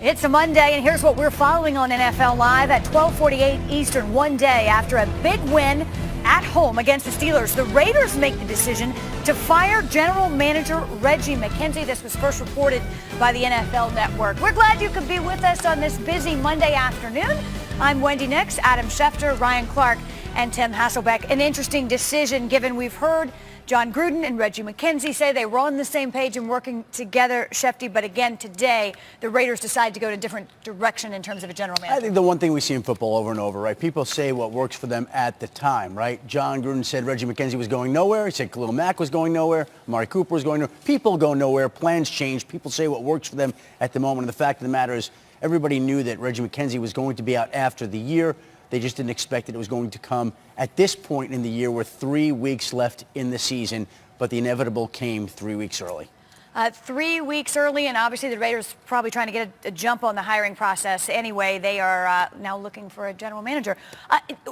It's a Monday, and here's what we're following on NFL Live at 12:48 Eastern, one day after a big win at home against the Steelers. The Raiders make the decision to fire general manager Reggie McKenzie. This was first reported by the NFL Network. We're glad you could be with us on this busy Monday afternoon. I'm Wendy Nix, Adam Schefter, Ryan Clark, and Tim Hasselbeck. An interesting decision given we've heard Jon Gruden and Reggie McKenzie say they were on the same page and working together, Shefty. But again, today, the Raiders decide to go in a different direction in terms of a general manager. I think the one thing we see in football over and over, right? People say what works for them at the time, right? Jon Gruden said Reggie McKenzie was going nowhere. He said Khalil Mack was going nowhere. Amari Cooper was going nowhere. People go nowhere. Plans change. People say what works for them at the moment. And the fact of the matter is everybody knew that Reggie McKenzie was going to be out after the year. They just didn't expect that it was going to come at this point in the year with 3 weeks left in the season, but the inevitable came 3 weeks early. 3 weeks early, and obviously the Raiders probably trying to get a jump on the hiring process anyway. They are now looking for a general manager.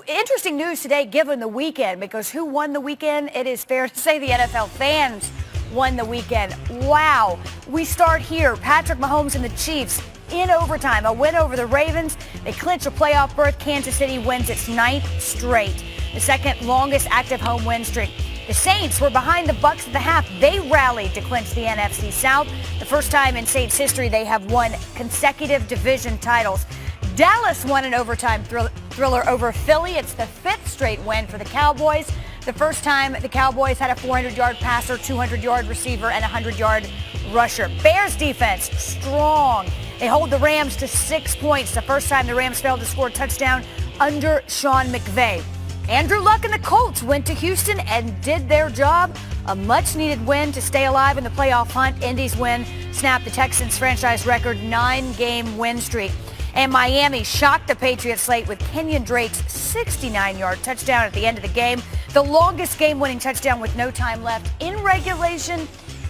Interesting news today given the weekend, because who won the weekend? It is fair to say the NFL fans won the weekend. Wow. We start here. Patrick Mahomes and the Chiefs in overtime, a win over the Ravens. They clinch a playoff berth. Kansas City wins its 9th straight, the second longest active home win streak. The Saints were behind the Bucs at the half. They rallied to clinch the NFC South. The first time in Saints history they have won consecutive division titles. Dallas won an overtime thriller over Philly. It's the 5th straight win for the Cowboys. The first time the Cowboys had a 400-yard passer, 200-yard receiver, and a 100-yard rusher. Bears defense, strong. They hold the Rams to 6 points. The first time the Rams failed to score a touchdown under Sean McVay. Andrew Luck and the Colts went to Houston and did their job. A much-needed win to stay alive in the playoff hunt. Indy's win snapped the Texans' franchise record 9-game win streak. And Miami shocked the Patriots slate with Kenyon Drake's 69-yard touchdown at the end of the game. The longest game-winning touchdown with no time left in regulation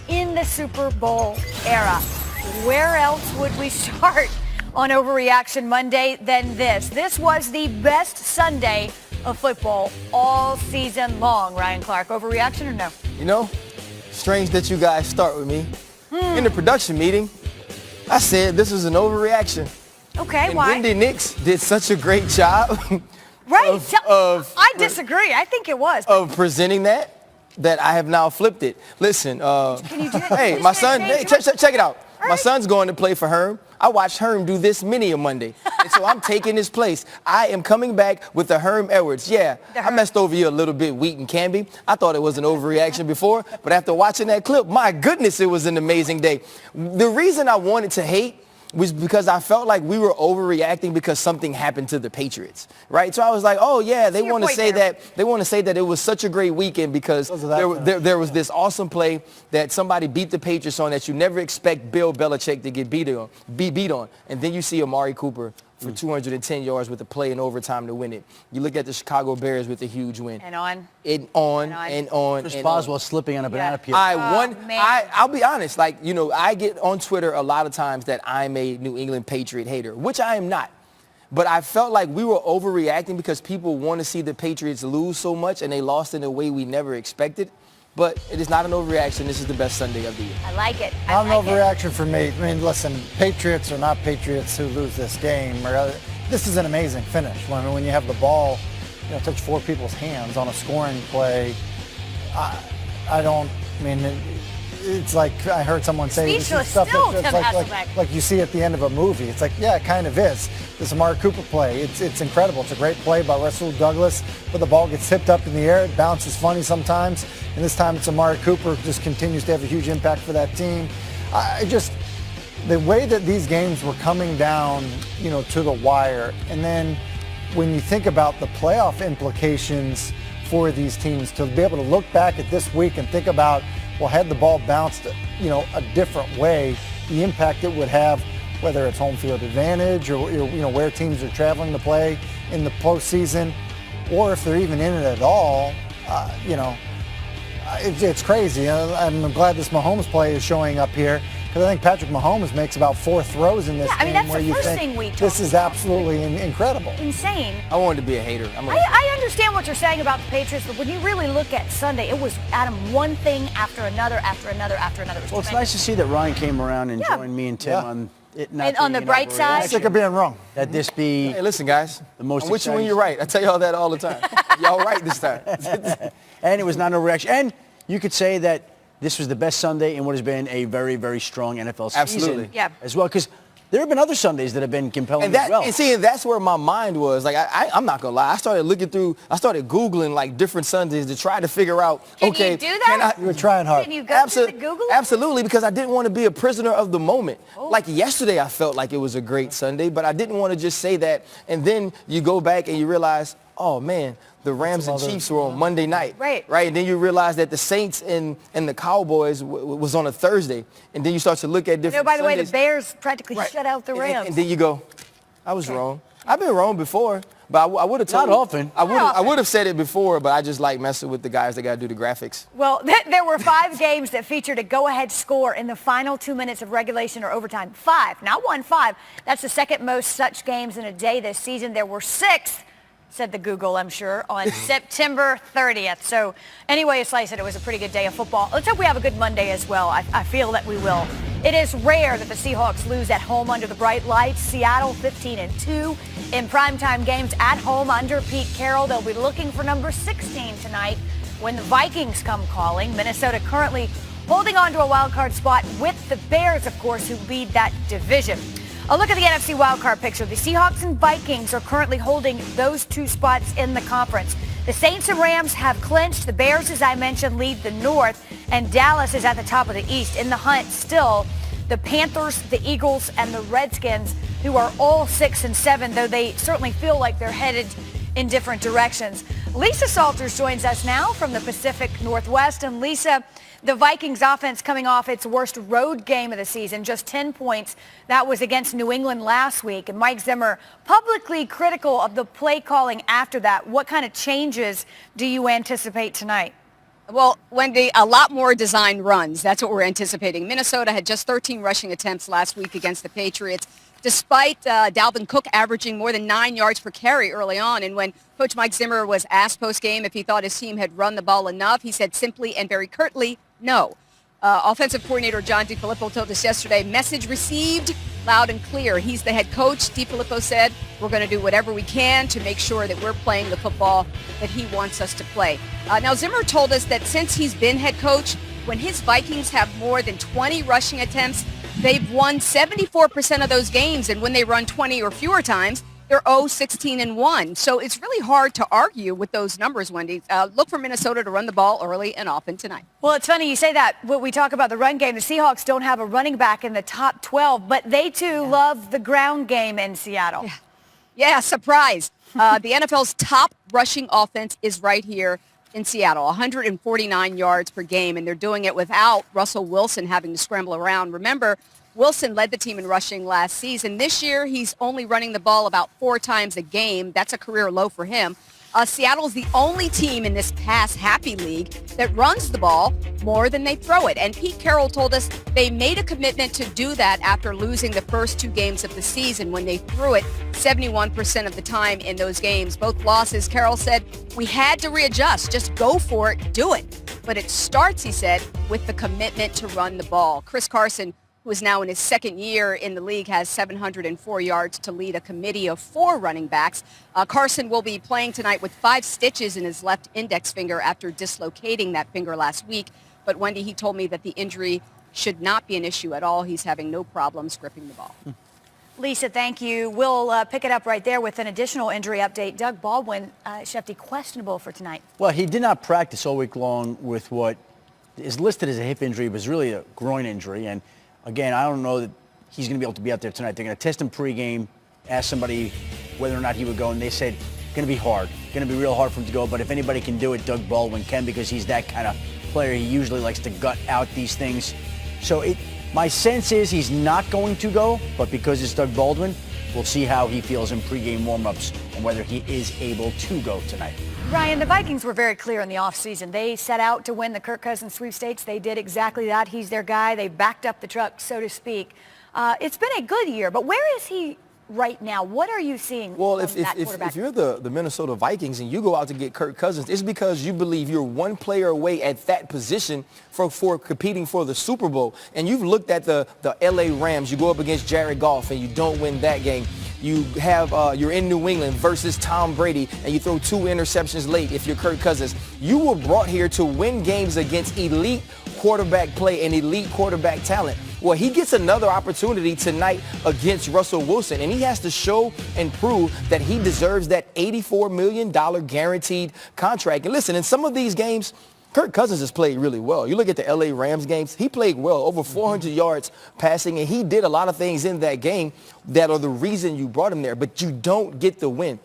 in the Super Bowl era. Where else would we start on Overreaction Monday than this? This was the best Sunday of football all season long. Ryan Clark, overreaction or no? You know, strange that you guys start with me. In the production meeting, I said this was an overreaction. Okay, and why? Wendy Nix did such a great job. Right. I disagree. I think it was. Of presenting that I have now flipped it. Listen, Can you do that? hey, my son, hey, check it out. All My right. son's going to play for Herm. I watched Herm do this many a Monday. And so I'm taking his place. I am coming back with the Herm Edwards. Yeah, I messed over you a little bit, Wheaton Canby. I thought it was an overreaction before, but after watching that clip, my goodness, it was an amazing day. The reason I wanted to hate was because I felt like we were overreacting because something happened to the Patriots, right? So I was like, oh yeah, they want to say that it was such a great weekend because there was this awesome play that somebody beat the Patriots on that you never expect Bill Belichick to get beat on. And then you see Amari Cooper for 210 yards with a play in overtime to win it. You look at the Chicago Bears with a huge win. And on. Chris Boswell slipping on a banana peel. I'll be honest, like, you know, I get on Twitter a lot of times that I'm a New England Patriot hater, which I am not. But I felt like we were overreacting because people want to see the Patriots lose so much, and they lost in a way we never expected. But it is not an overreaction. This is the best Sunday of the year. I like it. Not an overreaction for me. I mean, listen, Patriots are not Patriots who lose this game. This is an amazing finish. When you have the ball, you know, touch 4 people's hands on a scoring play. It's like I heard someone say this is stuff that's like you see at the end of a movie. It's like, yeah, it kind of is. This Amari Cooper play, it's incredible. It's a great play by Russell Douglas, but the ball gets tipped up in the air. It bounces funny sometimes, and this time it's Amari Cooper who just continues to have a huge impact for that team. The way that these games were coming down, you know, to the wire, and then when you think about the playoff implications for these teams, to be able to look back at this week and think about, well, had the ball bounced, you know, a different way, the impact it would have, whether it's home field advantage or, you know, where teams are traveling to play in the postseason, or if they're even in it at all, you know, it's crazy. I'm glad this Mahomes play is showing up here, because I think Patrick Mahomes makes about 4 throws in this game that's where the you first think thing we this is absolutely incredible. Insane. I wanted to be a hater. I understand what you're saying about the Patriots, but when you really look at Sunday, it was, Adam, one thing after another after another after another. Well, it's nice to see that Ryan came around and joined me and Tim not on the being an bright side? overreaction, Sick of being wrong. that this be Hey, listen, guys. the most I'm with you when exciting- you're right. I tell y'all that all the time. Y'all right this time. and it was not an overreaction. And you could say that this was the best Sunday in what has been a very, very strong NFL season Absolutely. Yeah. as well. Because there have been other Sundays that have been compelling And as well. that's where my mind was. Like, I'm not gonna lie. I started Googling like different Sundays to try to figure out. Can okay, you do that? You were trying hard. Can you go through the Google? Absolutely, because I didn't want to be a prisoner of the moment. Oh. Like yesterday, I felt like it was a great Sunday, but I didn't want to just say that. And then you go back and you realize, oh man, the Rams and Chiefs were on Monday night. Right. And then you realize that the Saints and the Cowboys was on a Thursday. And then you start to look at different By the way, the Sundays. Bears practically Right. shut out the And- Rams. And then you go, I was wrong. I've been wrong before, but I would have told Not often. I would have said it before, but I just like messing with the guys that got to do the graphics. Well, there were 5 games that featured a go-ahead score in the final 2 minutes of regulation or overtime. 5, not 1, 5. That's the second most such games in a day this season. There were 6, said the Google, I'm sure, on September 30th. So anyway, as I said, it was a pretty good day of football. Let's hope we have a good Monday as well. I feel that we will. It is rare that the Seahawks lose at home under the bright lights. Seattle 15-2 in primetime games at home under Pete Carroll. They'll be looking for number 16 tonight when the Vikings come calling. Minnesota currently holding on to a wild card spot with the Bears, of course, who lead that division. A look at the NFC wildcard picture. The Seahawks and Vikings are currently holding those 2 spots in the conference. The Saints and Rams have clinched. The Bears, as I mentioned, lead the North, and Dallas is at the top of the East. In the hunt still, the Panthers, the Eagles, and the Redskins, who are all 6 and 7, though they certainly feel like they're headed in different directions. Lisa Salters joins us now from the Pacific Northwest. And Lisa, the Vikings offense coming off its worst road game of the season, just 10 points. That was against New England last week. And Mike Zimmer publicly critical of the play calling after that. What kind of changes do you anticipate tonight? Well, Wendy, a lot more design runs. That's what we're anticipating. Minnesota had just 13 rushing attempts last week against the Patriots, despite Dalvin Cook averaging more than 9 yards per carry early on. And when Coach Mike Zimmer was asked post-game if he thought his team had run the ball enough, he said simply and very curtly, no. Offensive coordinator John DeFilippo told us yesterday, message received loud and clear. He's the head coach. DeFilippo said, we're going to do whatever we can to make sure that we're playing the football that he wants us to play. Now, Zimmer told us that since he's been head coach, when his Vikings have more than 20 rushing attempts, they've won 74% of those games. And when they run 20 or fewer times, they're 0-16-1. So it's really hard to argue with those numbers, Wendy. Look for Minnesota to run the ball early and often tonight. Well, it's funny you say that. When we talk about the run game, the Seahawks don't have a running back in the top 12, but they too love the ground game in Seattle. Yeah, surprise. The NFL's top rushing offense is right here in Seattle, 149 yards per game, and they're doing it without Russell Wilson having to scramble around. Remember, Wilson led the team in rushing last season. This year, he's only running the ball about 4 times a game. That's a career low for him. Seattle's the only team in this pass-happy league that runs the ball more than they throw it. And Pete Carroll told us they made a commitment to do that after losing the first 2 games of the season when they threw it 71% of the time in those games. Both losses, Carroll said, we had to readjust. Just go for it. Do it. But it starts, he said, with the commitment to run the ball. Chris Carson, who is now in his 2nd year in the league, has 704 yards to lead a committee of 4 running backs. Carson will be playing tonight with 5 stitches in his left index finger after dislocating that finger last week. But Wendy, he told me that the injury should not be an issue at all. He's having no problems gripping the ball. Lisa, thank you. We'll pick it up right there with an additional injury update. Doug Baldwin, Shefty, questionable for tonight. Well, he did not practice all week long with what is listed as a hip injury, but is really a groin injury. And again, I don't know that he's going to be able to be out there tonight. They're going to test him pregame, ask somebody whether or not he would go, and they said going to be hard, going to be real hard for him to go. But if anybody can do it, Doug Baldwin can, because he's that kind of player. He usually likes to gut out these things. So my sense is he's not going to go, but because it's Doug Baldwin, we'll see how he feels in pregame warmups and whether he is able to go tonight. Ryan, the Vikings were very clear in the offseason. They set out to win the Kirk Cousins sweepstakes. They did exactly that. He's their guy. They backed up the truck, so to speak. It's been a good year, but where is he right now? What are you seeing Well, from that quarterback? if you're the Minnesota Vikings and you go out to get Kirk Cousins, it's because you believe you're one player away at that position for competing for the Super Bowl. And you've looked at the LA Rams. You go up against Jared Goff and you don't win that game. You have you're in New England versus Tom Brady and you throw 2 interceptions late if you're Kirk Cousins. You were brought here to win games against elite quarterback play and elite quarterback talent. Well, he gets another opportunity tonight against Russell Wilson, and he has to show and prove that he deserves that $84 million guaranteed contract. And listen, in some of these games, Kirk Cousins has played really well. You look at the LA Rams games, he played well, over 400 yards passing, and he did a lot of things in that game that are the reason you brought him there, but you don't get the win.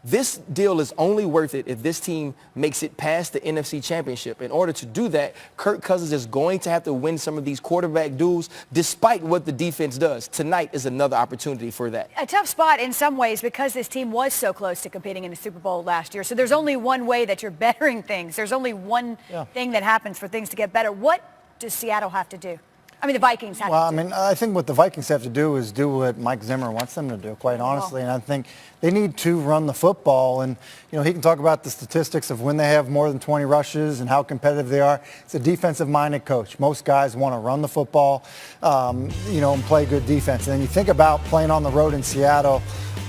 This deal is only worth it if this team makes it past the NFC Championship. In order to do that, Kirk Cousins is going to have to win some of these quarterback duels despite what the defense does. Tonight is another opportunity for that. A tough spot in some ways because this team was so close to competing in the Super Bowl last year. So there's only one way that you're bettering things. There's only one thing that happens for things to get better. What does Seattle have to do? I mean, the Vikings have to do. Well, I mean, I think what the Vikings have to do is do what Mike Zimmer wants them to do, quite honestly. And I think they need to run the football. And, you know, he can talk about the statistics of when they have more than 20 rushes and how competitive they are. It's a defensive-minded coach. Most guys want to run the football, you know, and play good defense. And then you think about playing on the road in Seattle.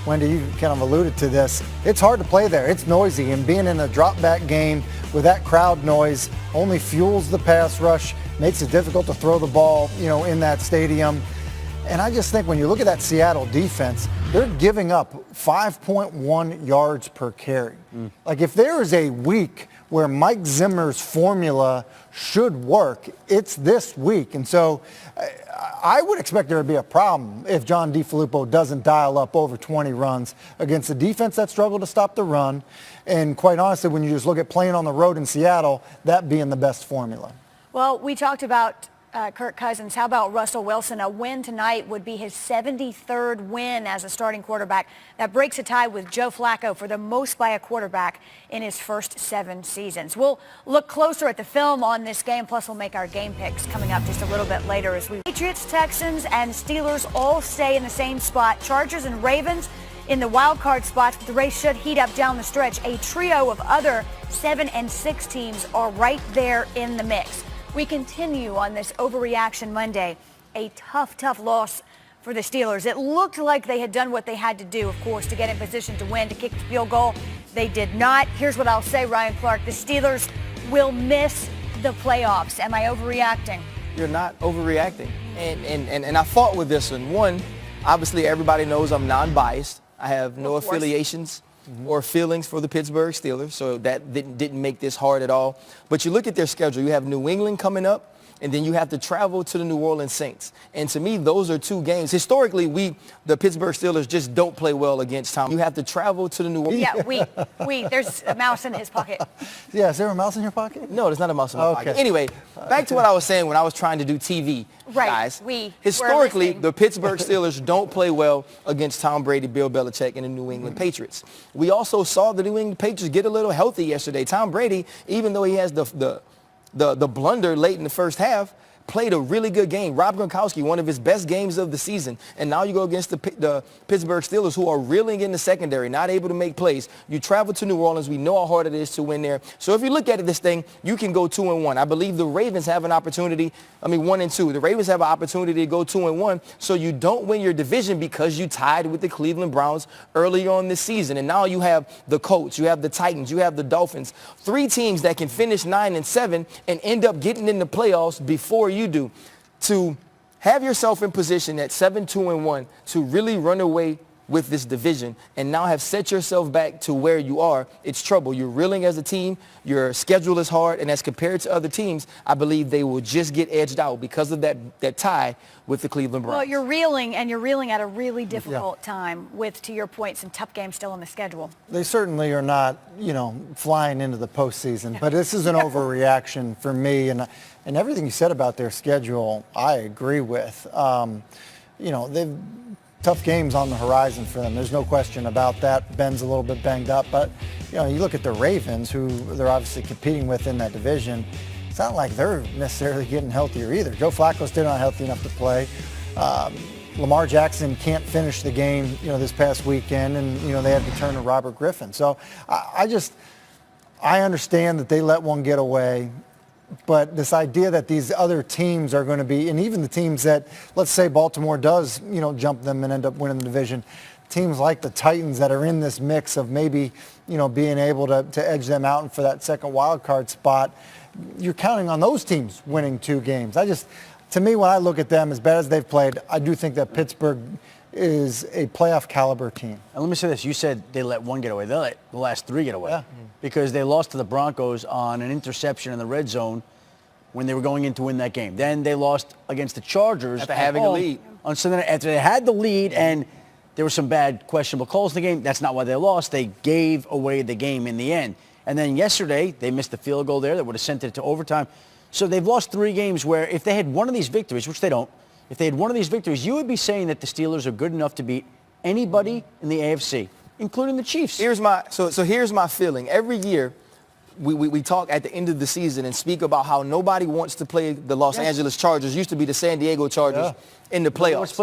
Wendy, you kind of alluded to this. It's hard to play there. It's noisy. And being in a drop-back game with that crowd noise only fuels the pass rush, makes it difficult to throw the ball, you know, in that stadium. And I just think when you look at that Seattle defense, they're giving up 5.1 yards per carry. Like if there is a week where Mike Zimmer's formula should work, it's this week. And so I would expect there to be a problem if John DeFilippo doesn't dial up over 20 runs against a defense that struggled to stop the run. And quite honestly, when you just look at playing on the road in Seattle, that being the best formula. Well, we talked about Kirk Cousins. How about Russell Wilson? A win tonight would be his 73rd win as a starting quarterback. That breaks a tie with Joe Flacco for the most by a quarterback in his first 7 seasons. We'll look closer at the film on this game, plus we'll make our game picks coming up just a little bit later as we Patriots, Texans, and Steelers all stay in the same spot. Chargers and Ravens in the wild card spots, but the race should heat up down the stretch. A trio of other 7 and 6 teams are right there in the mix. We continue on this Overreaction Monday. A tough loss for the Steelers. It looked like they had done what they had to do, of course, to get in position to win, to kick the field goal. They did not. Here's what I'll say, Ryan Clark. The Steelers will miss the playoffs. Am I overreacting? You're not overreacting. And I fought with this one. One, obviously everybody knows I'm non-biased. I have no affiliations or feelings for the Pittsburgh Steelers, so that didn't make this hard at all. But you look at their schedule. You have New England coming up, and then you have to travel to the New Orleans Saints. And to me, those are 2 games. Historically, the Pittsburgh Steelers just don't play well against Tom. You have to travel to the New Orleans. Yeah, there's a mouse in his pocket. Yeah, is there a mouse in your pocket? No, there's not a mouse in my pocket. Anyway, back to what I was saying when I was trying to do TV, guys. Historically, the Pittsburgh Steelers don't play well against Tom Brady, Bill Belichick, and the New England Patriots. We also saw the New England Patriots get a little healthy yesterday. Tom Brady, even though he has the blunder late in the first half, played a really good game. Rob Gronkowski, one of his best games of the season. And now you go against the Pittsburgh Steelers, who are reeling in the secondary, not able to make plays. You travel to New Orleans. We know how hard it is to win there. So if you look at this thing, you can go 2-1. I believe the Ravens have an opportunity. 1-2. The Ravens have an opportunity to go 2-1. So you don't win your division because you tied with the Cleveland Browns earlier on this season. And now you have the Colts, you have the Titans, you have the Dolphins. 3 teams that can finish 9-7 and end up getting in the playoffs before you do. To have yourself in position at 7-2-1 to really run away with this division and now have set yourself back to where you are, it's trouble. You're reeling as a team. Your schedule is hard. And as compared to other teams, I believe they will just get edged out because of that tie with the Cleveland Browns. Well, you're reeling at a really difficult time with, to your point, some tough games still on the schedule. They certainly are not, flying into the postseason, but this is an overreaction for me. And everything you said about their schedule, I agree with. They've tough games on the horizon for them. There's no question about that. Ben's a little bit banged up, but you look at the Ravens, who they're obviously competing with in that division. It's not like they're necessarily getting healthier either. Joe Flacco's still not healthy enough to play. Lamar Jackson can't finish the game, this past weekend, and, they had to turn to Robert Griffin. So I understand that they let one get away, but this idea that these other teams are going to be, and even the teams that, let's say Baltimore does, jump them and end up winning the division, teams like the Titans that are in this mix of maybe, being able to edge them out and for that second wild card spot, you're counting on those teams winning 2 games. To me, when I look at them, as bad as they've played, I do think that Pittsburgh is a playoff caliber team. And let me say this. You said they let 1 get away. They let the last 3 get away. Yeah. Because they lost to the Broncos on an interception in the red zone when they were going in to win that game. Then they lost against the Chargers After having a lead. On Sunday, after they had the lead and there were some bad questionable calls in the game. That's not why they lost. They gave away the game in the end. And then yesterday, they missed the field goal there that would have sent it to overtime. So they've lost 3 games where if they had one of these victories, which they don't, if they had one of these victories, you would be saying that the Steelers are good enough to beat anybody in the AFC, including the Chiefs. Here's my feeling. Every year, we talk at the end of the season and speak about how nobody wants to play the Los Angeles Chargers. Used to be the San Diego Chargers in the playoffs.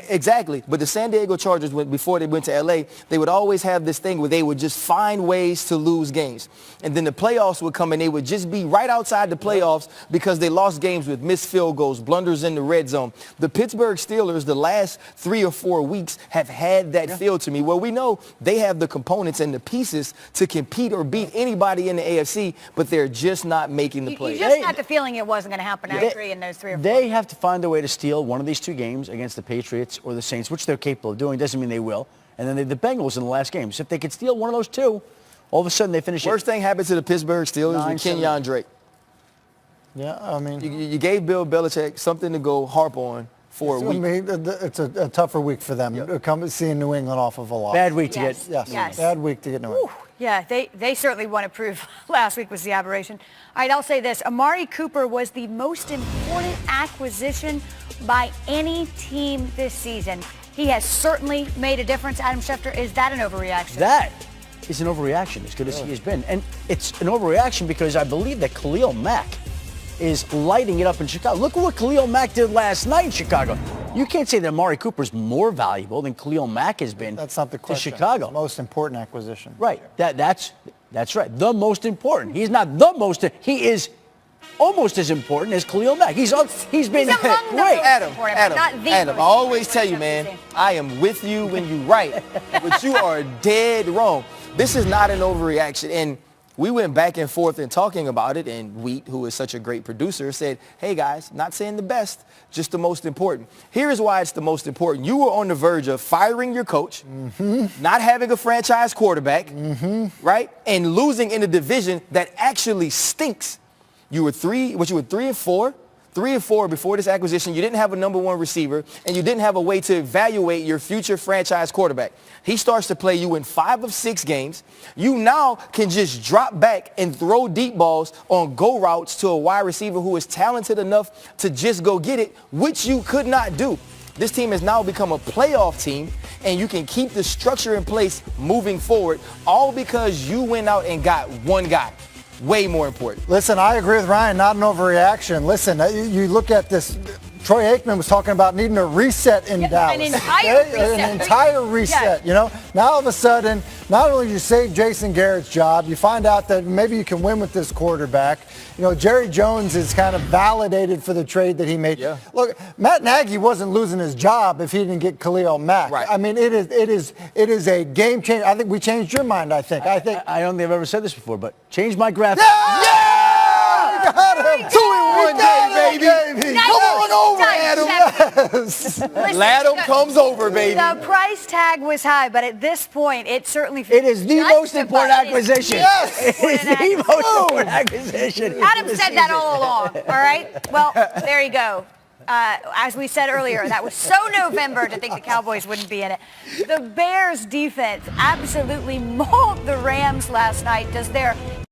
Exactly. But the San Diego Chargers, before they went to L.A., they would always have this thing where they would just find ways to lose games. And then the playoffs would come and they would just be right outside the playoffs because they lost games with missed field goals, blunders in the red zone. The Pittsburgh Steelers, the last 3 or 4 weeks, have had that feel to me where we know they have the components and the pieces to compete or beat anybody in the AFC, but they're just not making the plays. You just had the feeling it wasn't going to happen. I agree in those 3 or 4. They have to find a way to steal one of these 2 games against the Patriots or the Saints, which they're capable of doing. Doesn't mean they will. And then the Bengals in the last game. So if they could steal one of those 2, all of a sudden they finish it. Worst thing happened to the Pittsburgh Steelers with Kenyon Drake. Yeah, I mean. You gave Bill Belichick something to go harp on for a week. I mean, it's a tougher week for them. Seeing New England off of a loss. Bad week to Yes. get. Yes. Bad week to get New England. Yeah, they certainly want to prove last week was the aberration. All right, I'll say this. Amari Cooper was the most important acquisition by any team this season. He has certainly made a difference. Adam Schefter, is that an overreaction? That is an overreaction, as good as he has been. And it's an overreaction because I believe that Khalil Mack is lighting it up in Chicago. Look at what Khalil Mack did last night in Chicago. You can't say that Amari Cooper's more valuable than Khalil Mack has been. That's not the question. To Chicago. It's the most important acquisition. Right. That's right. The most important. He's not the most. He is almost as important as Khalil Mack. He's been among the great. most Adam, important, not the Adam, I most always important. tell you, man, I am with you when you right, but you are dead wrong. This is not an overreaction. And we went back and forth in talking about it, and Wheat, who is such a great producer, said, hey, guys, not saying the best, just the most important. Here's why it's the most important. You were on the verge of firing your coach, not having a franchise quarterback, right, and losing in a division that actually stinks. You were 3 and 4 before this acquisition. You didn't have a number 1 receiver, and you didn't have a way to evaluate your future franchise quarterback. He starts to play you in 5 of 6 games. You now can just drop back and throw deep balls on go routes to a wide receiver who is talented enough to just go get it, which you could not do. This team has now become a playoff team, and you can keep the structure in place moving forward, all because you went out and got one guy. Way more important. Listen, I agree with Ryan, not an overreaction. Listen, you look at this. Troy Aikman was talking about needing a reset in Dallas. An entire reset. An entire reset, Now all of a sudden, not only do you save Jason Garrett's job, you find out that maybe you can win with this quarterback. Jerry Jones is kind of validated for the trade that he made. Yeah. Look, Matt Nagy wasn't losing his job if he didn't get Khalil Mack. Right. I mean, it is a game changer. I think we changed your mind, I think. I don't think I've ever said this before, but change my graphic. Yeah! Got him! 2 in 1 day, baby. Nice. Come on over, Adam. Listen, Adam comes over, baby. The price tag was high, but at this point, it certainly feels It is the most important acquisition. Yes. It is the most important acquisition. Adam said that all along, all right? Well, there you go. As we said earlier, that was so November to think the Cowboys wouldn't be in it. The Bears defense absolutely mauled the Rams last night. Does their